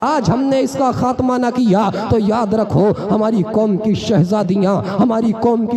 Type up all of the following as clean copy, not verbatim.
آج ہم نے اس کا خاتمہ نہ کیا تو یاد رکھو ہماری قوم کی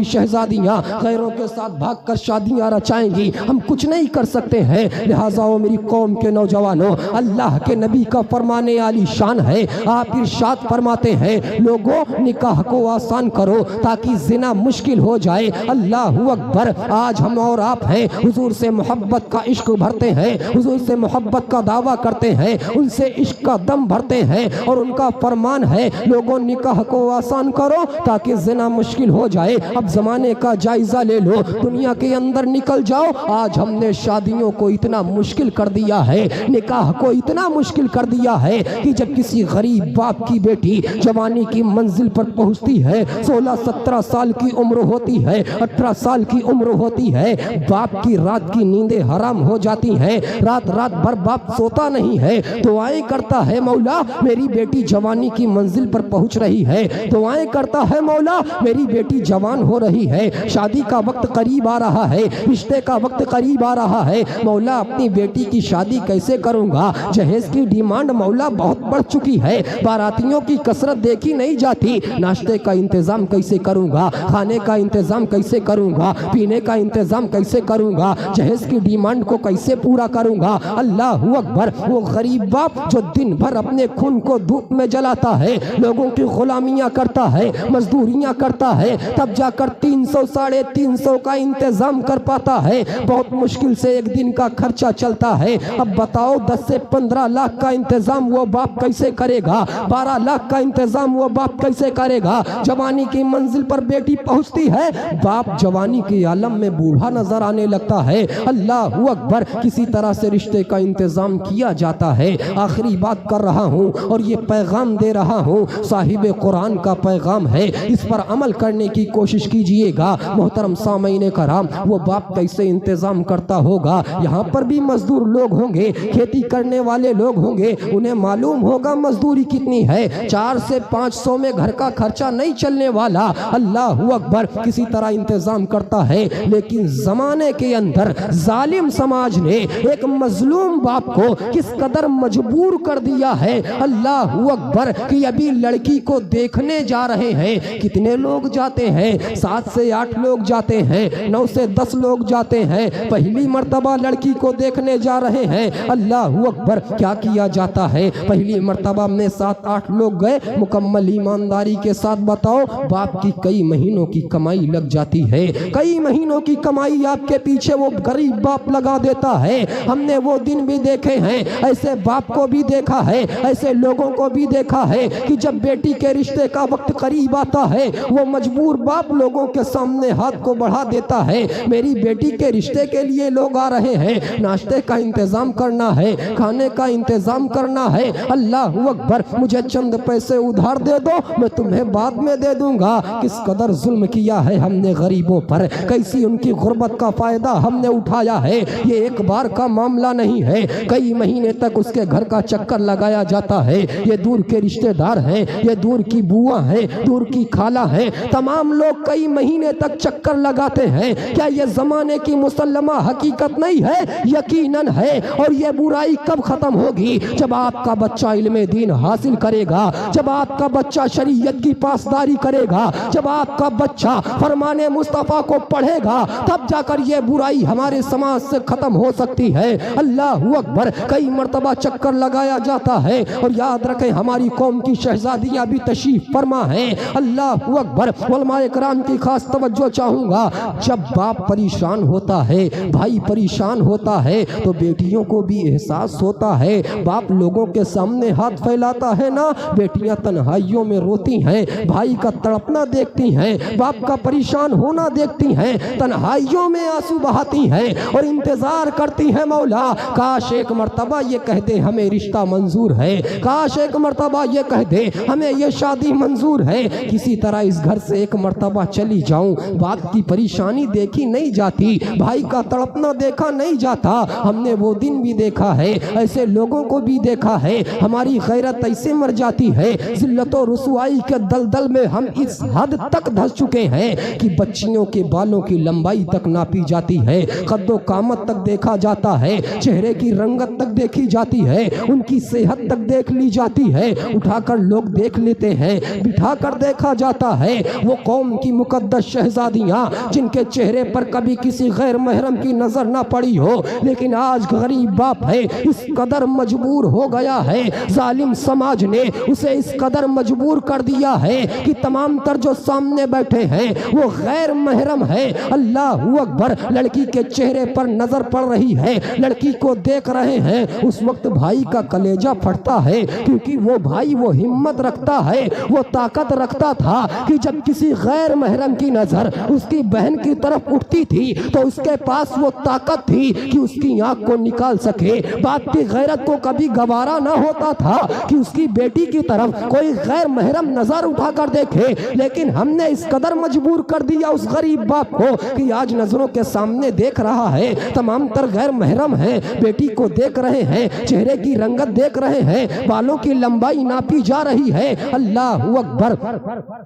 شہزادیاں غیروں کے ساتھ بھاگ کر شادیاں رچائیں گی، ہم کچھ نہیں کر سکتے ہیں۔ لہٰذا میری قوم کے نوجوانوں، اللہ کے نبی کا فرمان عالی شان ہے، آپ ارشاد فرماتے ہیں لوگوں نکاح کو آسان کرو تاکہ زنا مشکل ہو جائے۔ اللہ اکبر۔ آج ہم اور آپ ہیں، حضور سے محبت کا عشق بھرتے ہیں، حضور سے محبت کا دعویٰ کرتے ہیں، ان سے عشق کا دم بھرتے ہیں، اور ان کا فرمان ہے لوگوں نکاح کو آسان کرو تاکہ زنا مشکل ہو جائے۔ اب زمانے کا جائزہ لے لو، دنیا کے اندر نکل جاؤ، آج ہم نے شادیوں کو اتنا مشکل کر دیا ہے، نکاح کو اتنا مشکل کر دیا ہے کہ جب کسی غریب باپ کی بیٹی جوانی کی منزل پر پہنچتی ہے، 16-17 سال کی عمر ہوتی ہے، 18 سال کی عمر ہوتی ہے، باپ کی رات کی نیندیں حرام ہو جاتی ہیں، رات بھر باپ سوتا نہیں ہے، دعائیں کرتا ہے مولا میری بیٹی جوانی کی منزل پر پہنچ رہی ہے، دعائیں کرتا ہے مولا میری بیٹی جوان ہو رہی ہے، شادی کا وقت قریب آ رہا ہے، رشتے کا وقت قریب آ رہا ہے، مولا اپنی بیٹی کی شادی کیسے کروں گا؟ جہیز کی ڈیمانڈ مولا بہت بڑھ چکی ہے، باراتیوں کی کثرت دیکھی نہیں جاتی، ناشتے کا انتظام کیسے کروں گا؟ کھانے کا انتظام کیسے کروں گا؟ پینے کا انتظام کیسے کروں گا؟ جہیز کی ڈیمانڈ کو کیسے پورا کروں گا؟ اللہ اکبر۔ وہ غریب باپ جو دن بھر اپنے خون کو دھوپ میں جلاتا ہے، لوگوں کی غلامیاں کرتا ہے، مزدوریاں کرتا ہے، تب جا کر 300-350 کا انتظام کر پاتا ہے، بہت مشکل سے ایک دن کا خرچہ چلتا ہے۔ اب بتاؤ 10 سے 15 لاکھ کا انتظام وہ باپ کیسے کرے گا؟ 12 لاکھ کا انتظام وہ باپ کیسے کرے گا؟ جوانی کی منزل پر بیٹی پہنچتی ہے، باپ جوانی کے عالم میں بوڑھا نظر آنے لگتا ہے۔ اللہ اکبر۔ کسی طرح سے رشتے کا انتظام کیا جاتا ہے۔ آخری بات کر رہا ہوں اور یہ پیغام دے رہا ہوں، صاحب قرآن کا پیغام ہے، اس پر عمل کرنے کی کوشش کیجئے گا۔ محترم سامعین کرام، وہ باپ کیسے انتظام کرتا ہوگا؟ یہاں پر بھی مزدور لوگ ہوں گے، کھیتی کرنے والے لوگ ہوں گے، انہیں معلوم ہوگا مزدوری کتنی ہے، 400 سے 500 میں گھر کا خرچہ نہیں چلنے والا۔ اللہ اکبر۔ کسی طرح انتظام کرتا ہے، لیکن زمانے کے اندر ظالم سماج نے ایک مظلوم باپ کو کس قدر مجبور کر دیا ہے۔ اللہ اکبر۔ کہ ابھی لڑکی کو دیکھنے جا رہے ہیں، کتنے لوگ جاتے ہیں؟ 7 سے 8 لوگ جاتے ہیں، 9 سے 10 لوگ جاتے ہیں، پہلی مرتبہ لڑکی کو دیکھنے جا رہے ہیں۔ اللہ اکبر۔ کیا کیا جاتا ہے؟ پہلی مرتبہ میں 7-8 لوگ گئے، مکمل ایمانداری کے ساتھ بتاؤ، باپ کی کئی مہینوں کی کمائی لگ جاتی ہے، کئی مہینوں کی کمائی آپ کے پیچھے وہ غریب باپ لگا دیتا ہے۔ ہم نے وہ دن بھی دیکھے ہیں، ایسے باپ کو بھی دیکھا ہے، ایسے لوگوں کو بھی دیکھا ہے کہ جب بیٹی کے رشتے کا وقت قریب آتا ہے، وہ مجبور باپ لوگوں کے سامنے ہاتھ کو بڑھا دیتا ہے، میری بیٹی کے رشتے کے لیے لوگ آ رہے ہیں، ناشتے کا انتظام کرنا ہے، کھانے کا انتظام کرنا ہے۔ اللہ اکبر۔ مجھے چند پیسے ادھار دے دو، میں تمہیں بعد میں دے دوں گا۔ کس قدر ظلم کیا ہے ہم نے غریبوں پر، کیسی ان کی غربت کا فائدہ ہم نے اٹھایا ہے۔ یہ ایک بار کا معاملہ نہیں ہے، کئی مہینے تک اس کے گھر کا چکر لگایا جاتا ہے۔ یہ دور کے رشتہ دار ہیں، یہ دور کی بوا ہیں، دور کی خالہ ہیں، تمام لوگ کئی مہینے تک چکر لگاتے ہیں۔ کیا یہ زمانے کی مسلمہ حقیقت نہیں ہے؟ یقیناً ہے۔ اور یہ برائی کب ختم ہوگی؟ جب آپ کا بچہ علم دین حاصل کرے گا، جب آپ کا بچہ شریعت کی پاسداری کرے گا، جب آپ کا بچہ فرمان مصطفیٰ کو پڑھے گا، تب جا کر یہ برائی ہمارے سماج سے ختم ہو سکتی ہے۔ اللہ اکبر۔ کئی مرتبہ چکر لگایا جاتا ہے، اور یاد رکھیں ہماری قوم کی شہزادیاں بھی تشریف فرما ہیں۔ اللہ اکبر۔ علماء کرام کی خاص توجہ چاہوں گا، جب باپ پریشان ہوتا ہے، بھائی پریشان ہوتا ہے، تو بیٹیوں کو بھی احساس ہوتا ہے۔ باپ لوگوں کے سامنے ہاتھ پھیلاتا ہے نا، بیٹیاں تنہائیوں میں روتی ہیں، بھائی کا تڑپنا دیکھتی ہیں، باپ کا پریشان ہونا دیکھتی ہیں، تنہائیوں میں آنسو بہاتی ہیں اور انتظار کرتی ہیں مولا کاش ایک مرتبہ یہ کہہ دے ہمیں رشتہ منظور ہے، کاش ایک مرتبہ یہ کہہ دے ہمیں یہ شادی منظور ہے، کسی طرح اس گھر سے ایک مرتبہ چلی جاؤں۔ باپ کی پریشانی دیکھی نہیں جاتی، بھائی کا تڑپنا دیکھا نہیں جاتا۔ ہم نے وہ دن بھی دیکھا ہے، ایسے لوگوں کو بھی دیکھا ہے، ہماری غیرت ایسے مر جاتی ہے، ذلت و رسوائی کے دلدل میں ہم اس حد تک دھس چکے ہیں کہ بچیوں کے بالوں کی لمبائی تک ناپی جاتی ہے، قد و قامت تک دیکھا جاتا ہے، چہرے کی رنگت تک دیکھی جاتی ہے، ان کی صحت تک دیکھ لی جاتی ہے، اٹھا کر لوگ دیکھ لیتے ہیں، بٹھا کر دیکھا جاتا ہے۔ وہ قوم کی مقدس شہزادیاں جن کے چہرے پر کبھی کسی غیر محرم کی نظر نہ پڑی ہو، لیکن آج غریب باپ ہے اس قدر مجبور ہو گیا ہے، ظالم سماج نے اسے اس قدر مجبور کر دیا ہے کہ تمام تر جو سامنے بیٹھے ہیں وہ غیر محرم ہے۔ اللہ اکبر، لڑکی کے چہرے پر نظر پڑ رہی ہے، لڑکی کو دیکھ رہے ہیں، اس وقت بھائی کا کلیجہ پھٹتا ہے، کیونکہ وہ بھائی وہ ہمت رکھتا ہے، وہ طاقت رکھتا تھا کہ جب کسی غیر محرم کی نظر اس کی بہن کی طرف اٹھتی تھی تو اس کے پاس وہ طاقت تھی کہ اس کی آنکھ کو نکال سکے۔ باپ کی غیرت کو کبھی گوارا نہ ہوتا تھا کہ اس کی بیٹی کی طرف کوئی غیر محرم نظر اٹھا کر دیکھے، لیکن ہم نے اس قدر مجبور کر دیا اس غریب باپ کو کہ آج نظروں کے سامنے دیکھ رہا ہے، تمام تر غیر محرم ہے، بیٹی کو دیکھ رہے ہیں، چہرے کی رنگت دیکھ رہے ہیں، بالوں کی لمبائی ناپی جا رہی ہے۔ اللہ اکبر،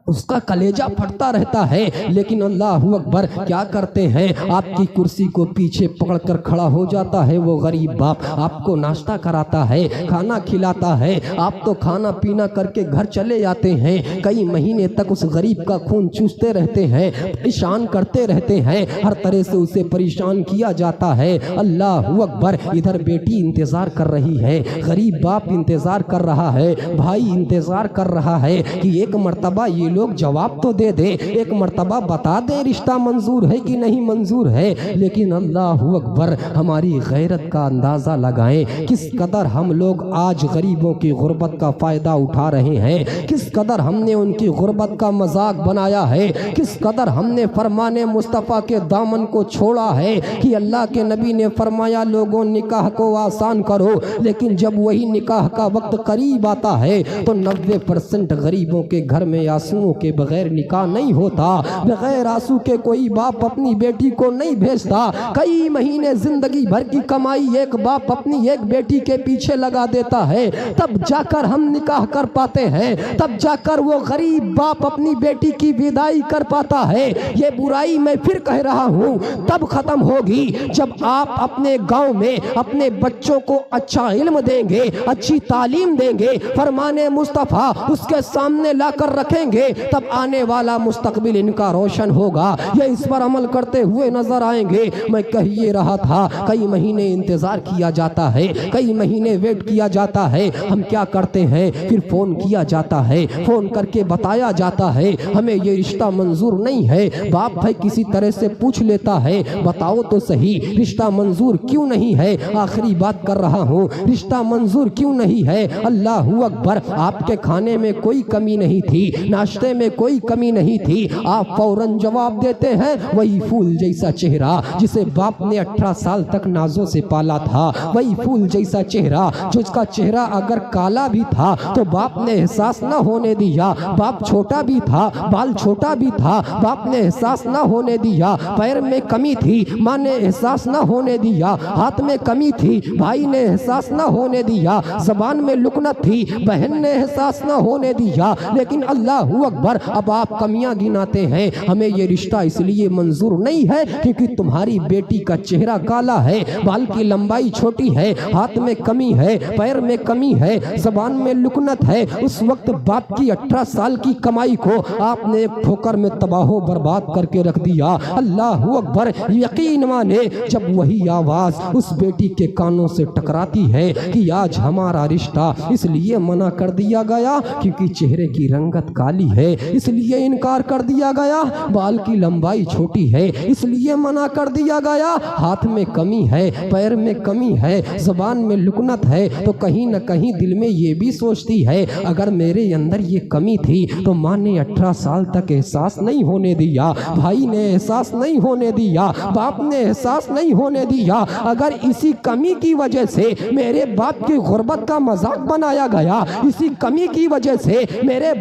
اس کا کلیجہ پھٹتا رہتا ہے، لیکن اللہ اکبر کیا کرتے ہیں، آپ کی کرسی کو پیچھے پکڑ کر کھڑا ہو جاتا ہے وہ غریب باپ، آپ کو ناشتہ کراتا ہے، کھانا کھلاتا ہے، آپ تو کھانا پینا کر کے گھر چلے جاتے ہیں، کئی مہینے تک اس غریب کا خون چوستے رہتے ہیں، پریشان کرتے رہتے ہیں، ہر طرح سے اسے پریشان کیا جاتا ہے۔ اللہ اکبر، ادھر بیٹی انتظار کر رہی ہے، غریب باپ انتظار کر رہا ہے، بھائی انتظار کر رہا ہے کہ ایک مرتبہ یہ لوگ جواب تو دے دے، ایک مرتبہ بتا دے رشتہ منظور ہے کہ نہیں منظور ہے۔ لیکن اللہ اکبر، ہماری غیرت کا اندازہ لگائیں، کس قدر ہم لوگ آج غریبوں کی غربت کا فائدہ اٹھا رہے ہیں، کس قدر ہم نے ان کی غربت کا مذاق بنایا ہے، کس قدر ہم نے فرمان مصطفیٰ کے دامن کو چھوڑا ہے کہ اللہ کے نبی نے فرمایا لوگوں نکاح کو آسان کرو، لیکن جب وہی نکاح کا وقت قریب آتا ہے تو 90% غریبوں کے گھر میں آنسوؤں کے بغیر نکاح نہیں ہوتا، بغیر آنسو کے کوئی باپ اپنی بیٹی کو نہیں بھیجتا، کئی مہینے زندگی بھر کی کمائی ایک باپ اپنی ایک بیٹی کے پیچھے لگا دیتا ہے، تب جا کر ہم نکاح کر پاتے ہیں، تب جا کر وہ غریب باپ اپنی بیٹی کی وداعی کر پاتا ہے۔ یہ برائی میں پھر کہہ رہا ہوں تب ختم ہوگی جب آپ اپنے گاؤں میں اپنے بچوں کو اچھا علم دیں گے، اچھی تعلیم دیں گے، فرمان مصطفیٰ اس کے سامنے لا کر رکھیں گے، تب آنے والا مستقبل ان کا روشن ہوگا، یہ اس پر عمل کرتے ہوئے نظر آئیں گے۔ میں کہہ یہ رہا تھا، کئی مہینے انتظار کیا جاتا ہے، کئی مہینے ویٹ کیا جاتا ہے، ہم کیا کرتے ہیں، پھر فون کیا جاتا ہے، فون کر کے بتایا جاتا ہے ہمیں یہ رشتہ منظور نہیں ہے، باپ بھائی کسی طرح سے پوچھ لیتا ہے بتاؤ تو صحیح رشتہ منظور کیوں نہیں ہے، آخری بات کر رہا ہوں، رشتہ منظور کیوں نہیں ہے۔ اللہ اکبر، آپ کے کھانے میں کوئی کمی نہیں تھی، ناشتے میں کوئی کمی نہیں تھی، آپ فوراً جواب دیتے ہیں وہی پھول جیسا چہرہ جسے باپ نے 18 سال تک نازوں سے پالا تھا، وہی پھول جیسا چہرہ جس کا چہرہ اگر کالا بھی تھا تو باپ نے احساس نہ ہونے دیا، باپ چھوٹا بھی تھا، بال چھوٹا بھی تھا، باپ نے احساس نہ ہونے دیا، پیر میں کمی تھی، ماں نے احساس نہ ہونے دیا، ہاتھ میں کمی تھی، بھائی نے احساس نہ ہونے دیا، زبان میں لکنت تھی، بہن نے احساس نہ ہونے دیا، لیکن اللہ اکبر اب آپ کمیاں گناتے ہیں، ہمیں یہ رشتہ اس لیے منظور نہیں ہے کیونکہ تمہاری بیٹی کا چہرہ کالا ہے، بال کی لمبائی چھوٹی ہے، ہاتھ میں کمی ہے، پیر میں کمی ہے، زبان میں لکنت ہے۔ اس وقت باپ کی 18 سال کی کمائی کو آپ نے ایک ٹھوکر میں تباہ و برباد کر کے رکھ دیا۔ اللہ اکبر، یقین مانے جب وہی آواز اس بیٹی کے کانوں سے ٹکراتی ہے کہ آج ہمارا رشتہ اس لیے منع کر دیا گیا کیونکہ چہرے کی رنگت کالی ہے، اس لیے انکار کر دیا گیا، بال کی لمبائی چھوٹی ہے اس لیے منع کر دیا گیا، ہاتھ میں کمی ہے، پیر میں کمی ہے، زبان میں لکنت ہے، تو کہیں نہ کہیں دل میں یہ بھی سوچتی ہے اگر میرے اندر یہ کمی تھی تو ماں نے 18 سال تک احساس نہیں ہونے دیا، بھائی نے احساس نہیں ہونے دیا، باپ نے احساس نہیں ہونے دیا، اگر اسی کمی کی وجہ سے میرے باپ کی غربت کا مذاق بنایا گیا، اسی کمی کی وجہ سے میرے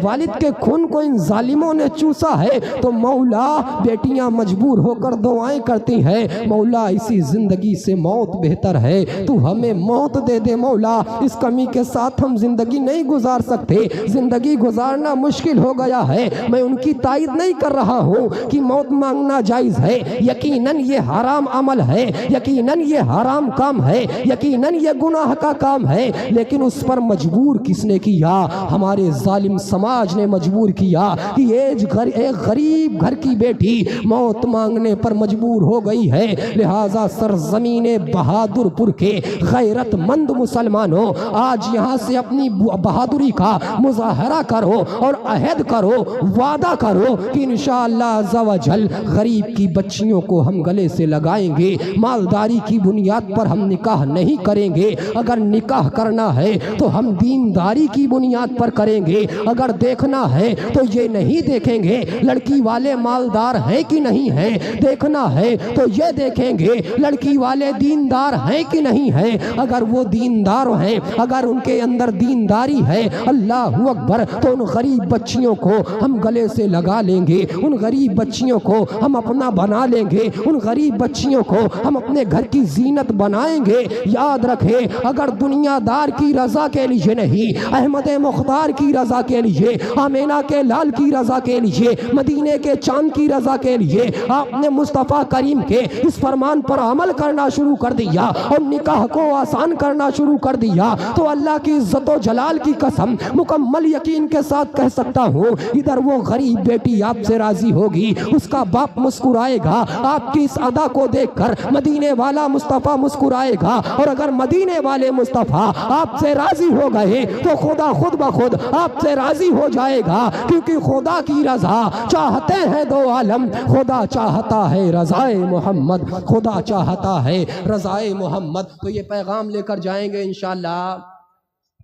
والد کے خون کو ان ظالموں نے چوسا ہے، تو مولا بیٹیاں مجبور ہو کر دعائیں کرتی ہیں مولا اسی زندگی سے موت بہتر ہے، تو ہمیں موت دے دے مولا، اس کمی کے ساتھ ہم زندگی نہیں گزار سکتے، زندگی گزارنا مشکل ہو گیا ہے۔ میں ان کی تائید نہیں کر رہا ہوں کہ موت مانگنا جائز ہے، یقیناً یہ حرام عمل ہے، یقیناً یہ حرام کام ہے، یقیناً یہ گناہ کا کام ہے، لیکن اس پر مجبور کس نے کیا؟ ہمارے ظالم سماج نے مجبور کیا کہ ایک غریب گھر کی بیٹی موت مانگنے پر مجبور ہو گئی ہے۔ لہٰذا سرزمین بہادر پور کے غیرت مند مسلمانوں، آج یہاں سے اپنی بہادری کا مظاہرہ کرو اور عہد کرو، وعدہ کرو کہ انشاءاللہ عز و جل غریب کی بچیوں کو ہم گلے سے لگائیں گے، مالداری کی بنیاد پر ہم نکاح نہیں کریں گے، اگر نکاح کرنا ہے تو ہم دینداری کی بنیاد پر کریں گے، اگر دیکھنا ہے تو یہ نہیں دیکھیں گے لڑکی والے مالدار ہیں کہ نہیں ہیں، دیکھنا ہے تو یہ دیکھیں گے لڑکی والے دیندار ہیں کہ نہیں ہیں، اگر وہ دیندار ہیں، اگر ان کے اندر دینداری ہے، اللہ اکبر، تو ان غریب بچیوں کو ہم گلے سے لگا لیں گے، ان غریب بچیوں کو ہم اپنا بنا لیں گے، ان غریب بچیوں کو ہم اپنے گھر کی زینت بنائیں گے۔ یاد رکھیں، اگر دنیا دار کی رضا کے لیے نہیں، احمد مختار کی رضا کے لیے، آمینہ کے لال کی رضا کے لیے، مدینے کے چاند کی رضا کے لیے آپ نے مصطفیٰ کریم کے اس فرمان پر عمل کرنا شروع کر دیا اور نکاح کو آسان کرنا شروع کر دیا، تو اللہ کی عزت و جلال کی قسم مکمل یقین کے ساتھ کہہ سکتا ہوں، ادھر وہ غریب بیٹی آپ سے راضی ہوگی، اس کا باپ مسکرائے گا، آپ کی اس ادا کو دیکھ کر مدینے والا مصطفیٰ مسکرائے گا، اور اگر مدینے والے مصطفیٰ آپ سے راضی ہو گئے تو خدا خود بخود آپ سے راضی ہو جائے گا، کیونکہ خدا کی رضا چاہتے ہیں دو عالم، خدا چاہتا ہے رضائے محمد، خدا چاہتا ہے رضائے محمد۔ تو یہ پیغام لے کر جائیں گے انشاءاللہ،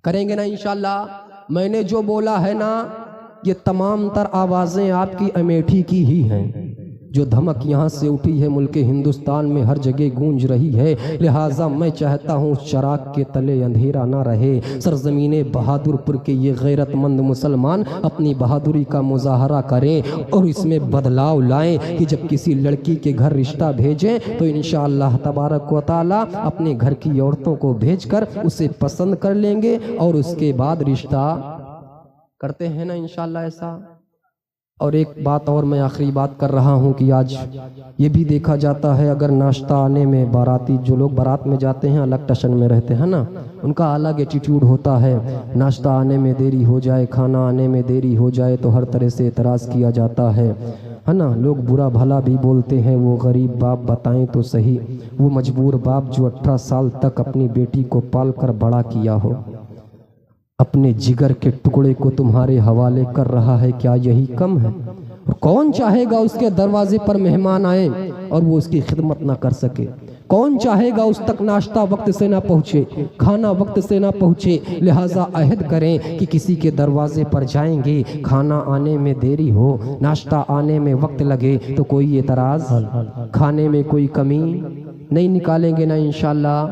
کریں گے نا انشاءاللہ۔ میں نے جو بولا ہے نا، یہ تمام تر آوازیں آپ کی امیٹھی کی ہی ہیں، جو دھمک یہاں سے اٹھی ہے ملک ہندوستان میں ہر جگہ گونج رہی ہے، لہٰذا میں چاہتا ہوں چراغ کے تلے اندھیرا نہ رہے، سرزمین بہادر پور کے یہ غیرت مند مسلمان اپنی بہادری کا مظاہرہ کریں اور اس میں بدلاؤ لائیں کہ جب کسی لڑکی کے گھر رشتہ بھیجیں تو انشاءاللہ تبارک و تعالی اپنے گھر کی عورتوں کو بھیج کر اسے پسند کر لیں گے اور اس کے بعد رشتہ کرتے ہیں نا انشاءاللہ ایسا۔ اور ایک بات اور میں آخری بات کر رہا ہوں کہ آج یہ بھی دیکھا جاتا ہے، اگر ناشتہ آنے میں باراتی، جو لوگ بارات میں جاتے ہیں الگ ٹشن میں رہتے ہیں نا، ان کا الگ ایٹیٹیوڈ ہوتا ہے، ناشتہ آنے میں دیری ہو جائے، کھانا آنے میں دیری ہو جائے تو ہر طرح سے اعتراض کیا جاتا ہے نا، لوگ برا بھلا بھی بولتے ہیں۔ وہ غریب باپ بتائیں تو صحیح، وہ مجبور باپ جو 18 سال تک اپنی بیٹی کو پال کر بڑا کیا ہو، اپنے جگر کے ٹکڑے کو تمہارے حوالے کر رہا ہے، کیا یہی کم ہے؟ اور کون چاہے گا اس کے دروازے پر مہمان آئے اور وہ اس کی خدمت نہ کر سکے؟ کون چاہے گا اس تک ناشتہ وقت سے نہ پہنچے، کھانا وقت سے نہ پہنچے؟ لہٰذا عہد کریں کہ کسی کے دروازے پر جائیں گے، کھانا آنے میں دیری ہو، ناشتہ آنے میں وقت لگے تو کوئی اعتراض، کھانے میں کوئی کمی نہیں نکالیں گے نا انشاءاللہ۔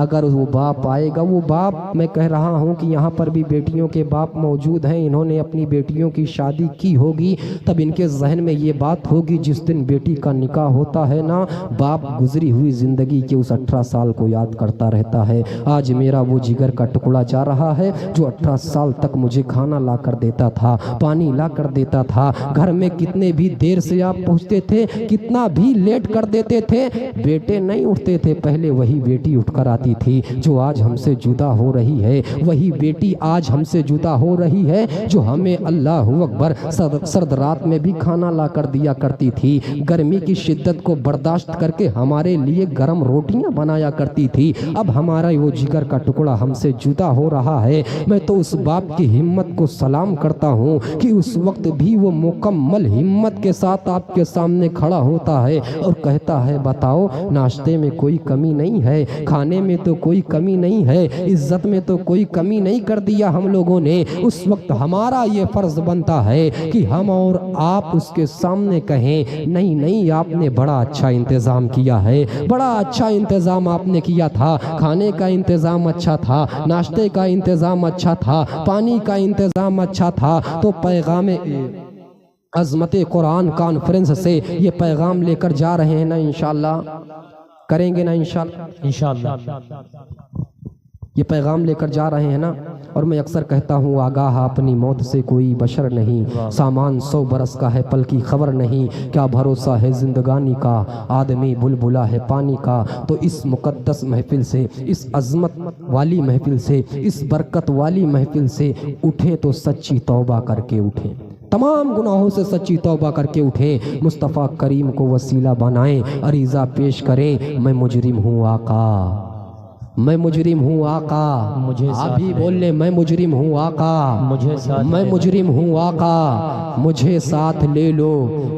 اگر وہ باپ آئے گا، وہ باپ، میں کہہ رہا ہوں کہ یہاں پر بھی بیٹیوں کے باپ موجود ہیں، انہوں نے اپنی بیٹیوں کی شادی کی ہوگی، تب ان کے ذہن میں یہ بات ہوگی جس دن بیٹی کا نکاح ہوتا ہے نا، باپ گزری ہوئی زندگی کے اس 18 سال کو یاد کرتا رہتا ہے۔ آج میرا وہ جگر کا ٹکڑا جا رہا ہے جو 18 سال تک مجھے کھانا لا کر دیتا تھا، پانی لا کر دیتا تھا، گھر میں کتنے بھی دیر سے آپ پہنچتے تھے، کتنا بھی لیٹ کر دیتے تھے، بیٹے نہیں اٹھتے تھے، پہلے وہی بیٹی اٹھ کر آتی تھی جو آج ہم سے جدا ہو رہی ہے، وہی بیٹی آج ہم سے جدا ہو رہی ہے جو ہمیں اللہ اکبر سرد رات میں بھی کھانا لا کر دیا کرتی تھی، گرمی کی شدت کو برداشت کر کے ہمارے لیے گرم روٹیاں بنایا کرتی تھی۔ اب ہمارا وہ جگر کا ٹکڑا ہم سے جدا ہو رہا ہے۔ میں تو اس باپ کی ہمت کو سلام کرتا ہوں کہ اس وقت بھی وہ مکمل ہمت کے ساتھ آپ کے سامنے کھڑا ہوتا ہے اور کہتا ہے بتاؤ، ناشتے میں کوئی کمی نہیں ہے، کھانے میں تو کوئی کمی نہیں ہے، عزت میں تو کوئی کمی نہیں کر دیا ہم لوگوں نے۔ اس وقت ہمارا یہ فرض بنتا ہے کہ ہم اور آپ اس کے سامنے کہیں نہیں نہیں، آپ نے بڑا اچھا انتظام کیا ہے، بڑا اچھا انتظام آپ نے کیا تھا، کھانے کا انتظام اچھا تھا، ناشتے کا انتظام اچھا تھا، پانی کا انتظام اچھا تھا۔ تو پیغام عظمت قرآن کانفرنس سے یہ پیغام لے کر جا رہے ہیں نا انشاءاللہ، کریں گے نا انشاءاللہ، یہ پیغام لے کر جا رہے ہیں نا۔ اور میں اکثر کہتا ہوں آگاہ اپنی موت سے کوئی بشر نہیں، سامان 100 برس کا ہے پل کی خبر نہیں، کیا بھروسہ ہے زندگانی کا، آدمی بلبلا ہے پانی کا۔ تو اس مقدس محفل سے، اس عظمت والی محفل سے، اس برکت والی محفل سے اٹھیں تو سچی توبہ کر کے اٹھیں، تمام گناہوں سے سچی توبہ کر کے اٹھیں، مصطفیٰ کریم کو وسیلہ بنائیں، عریضہ پیش کریں، میں مجرم ہوں آقا، میں مجرم ہوں آقا، آپ بھی بول لیں میں مجرم ہوں آقا، میں مجرم ہوں آقا، مجھے ساتھ لے لو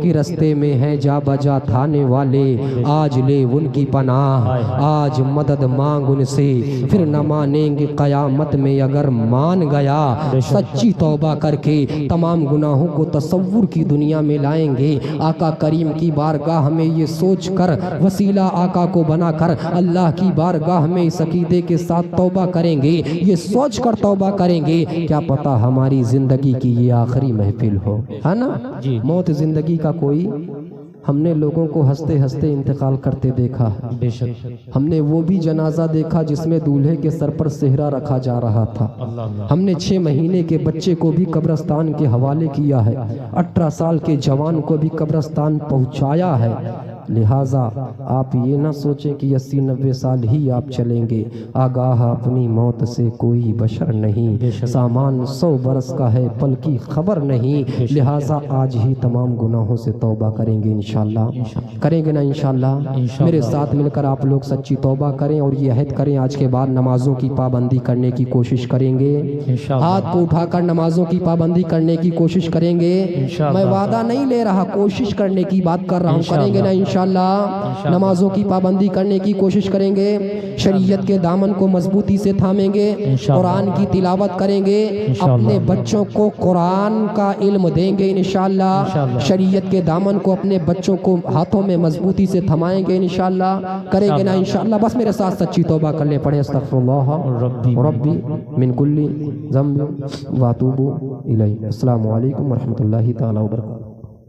کہ رستے میں ہے جا بجا تھانے والے، آج لے ان کی پناہ، آج مدد مانگ ان سے، پھر نہ مانیں گے قیامت میں اگر مان گیا، سچی توبہ کر کے تمام گناہوں کو تصور کی دنیا میں لائیں گے، آقا کریم کی بارگاہ میں یہ سوچ کر، وسیلہ آقا کو بنا کر اللہ کی بارگاہ میں اس عقیدے کے ساتھ توبہ کریں گے، یہ سوچ کر توبہ کریں گے، کیا پتا ہماری زندگی کی یہ آخری محفل ہو، ہے نا؟ موت زندگی کا کوئی، ہم نے لوگوں کو ہنستے ہنستے انتقال کرتے دیکھا ہے، بے شک ہم نے وہ بھی جنازہ دیکھا جس میں دولہے کے سر پر صحرا رکھا جا رہا تھا، ہم نے 6 مہینے کے بچے کو بھی قبرستان کے حوالے کیا ہے، 18 سال کے جوان کو بھی قبرستان پہنچایا ہے۔ لہٰذا آپ یہ نہ سوچیں کہ 80-90 سال ہی آپ چلیں گے، آگاہ اپنی موت سے کوئی بشر نہیں، سامان 100 برس کا ہے پل کی خبر نہیں، لہٰذا آج ہی تمام گناہوں سے توبہ کریں گے انشاءاللہ، کریں گے نا انشاءاللہ؟ میرے ساتھ مل کر آپ لوگ سچی توبہ کریں اور یہ عہد کریں آج کے بعد نمازوں کی پابندی کرنے کی کوشش کریں گے، ہاتھ کو اٹھا کر نمازوں کی پابندی کرنے کی کوشش کریں گے، میں وعدہ نہیں لے رہا، کوشش کرنے کی بات کر رہا ہوں، کریں گے نا انشاءاللہ؟ نمازوں کی پابندی کرنے کی کوشش کریں گے، شریعت کے دامن کو مضبوطی سے تھامیں گے، قرآن کی تلاوت کریں گے، اپنے بچوں کو قرآن کا علم دیں گے انشاءاللہ، شریعت کے دامن کو اپنے بچوں کو ہاتھوں میں مضبوطی سے تھمائیں گے انشاءاللہ، کریں گے نا انشاءاللہ؟ بس میرے ساتھ سچی توبہ کر لیں، پڑھیں استغفر اللہ ربی من کل ذنب واتوب الیہ۔ السلام علیکم ورحمۃ اللہ تعالی وبرکاتہ۔